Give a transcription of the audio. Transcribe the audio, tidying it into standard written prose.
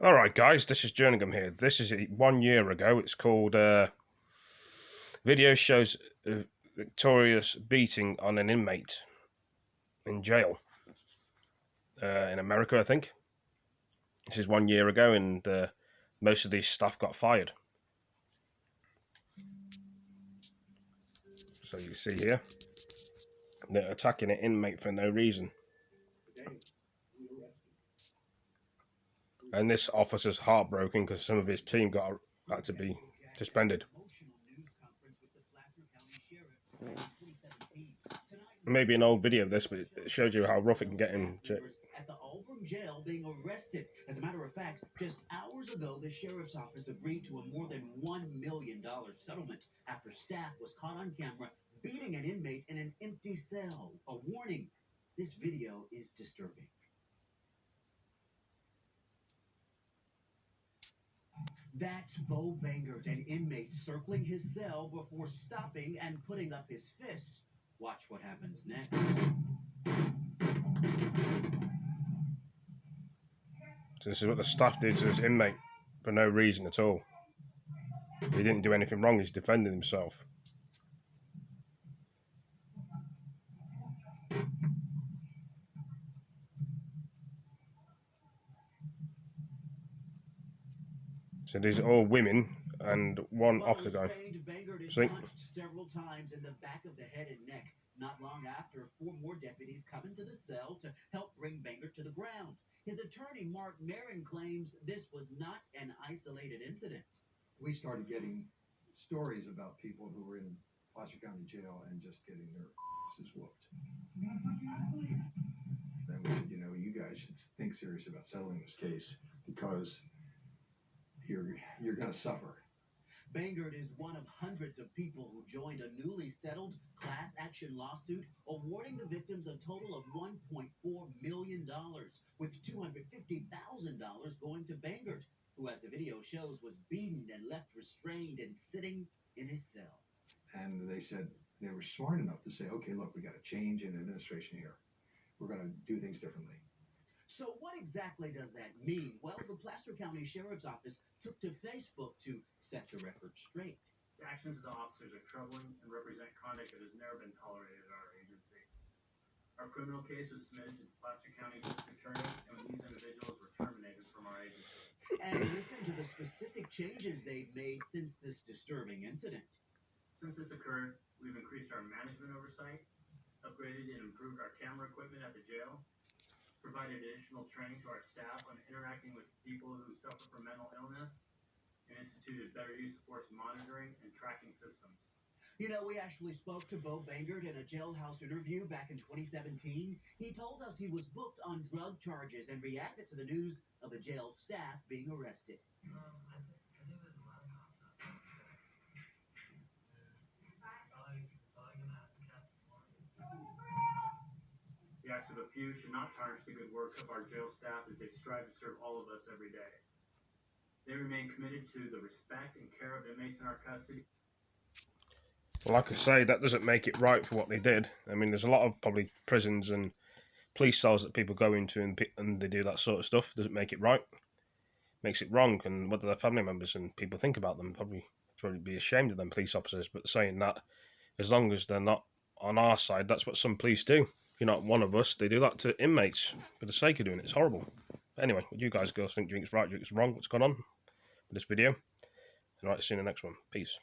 Alright guys, this is Jerningham here. This is 1 year ago. It's called Video Shows a Victorious Beating on an Inmate in Jail in America, I think. This is 1 year ago and most of these staff got fired. So you see here, they're attacking an inmate for no reason. And this officer's heartbroken because some of his team had to be suspended. Maybe an old video of this, but it shows you how rough it can get in jail. At the Auburn Jail being arrested. As a matter of fact, just hours ago, the sheriff's office agreed to a more than $1 million settlement after staff was caught on camera beating an inmate in an empty cell. A warning, this video is disturbing. That's Bo Bangert, an inmate circling his cell before stopping and putting up his fists. Watch what happens next. So this is what the staff did to this inmate for no reason at all. He didn't do anything wrong, he's defending himself. So these are all women and one officer guy. See? Punched several times in the back of the head and neck. Not long after, 4 more deputies come into the cell to help bring Bangert to the ground. His attorney, Mark Marin, claims this was not an isolated incident. We started getting stories about people who were in Placer County Jail and just getting their asses whooped. Then we said, you guys should think serious about settling this case because you're going to suffer. Bangert is one of hundreds of people who joined a newly settled class action lawsuit awarding the victims a total of $1.4 million, with $250,000 going to Bangert, who, as the video shows, was beaten and left restrained and sitting in his cell. And they said they were smart enough to say, okay, look, we got a change in administration here. We're going to do things differently. So what exactly does that mean? Well, the Placer County Sheriff's Office took to Facebook to set the record straight. The actions of the officers are troubling and represent conduct that has never been tolerated at our agency. Our criminal case was submitted to the Placer County District Attorney, and these individuals were terminated from our agency. And listen to the specific changes they've made since this disturbing incident. Since this occurred, we've increased our management oversight, upgraded and improved our camera equipment at the jail, provided additional training to our staff on interacting with people who suffer from mental illness, and instituted better use of force monitoring and tracking systems. We actually spoke to Bo Bangert in a jailhouse interview back in 2017. He told us he was booked on drug charges and reacted to the news of the jail staff being arrested. The acts of a few should not tarnish the good work of our jail staff as they strive to serve all of us every day. They remain committed to the respect and care of inmates in our custody. Well, like I say, that doesn't make it right for what they did. I mean, there's a lot of probably prisons and police cells that people go into and they do that sort of stuff. Doesn't make it right. Makes it wrong. And what do their family members and people think about them? Probably be ashamed of them police officers. But saying that, as long as they're not on our side, that's what some police do. If you're not one of us, they do that to inmates for the sake of doing it. It's horrible. But anyway, what do you guys girls think? Do you think it's right? Do you think it's wrong? What's going on with this video? And right, see you in the next one. Peace.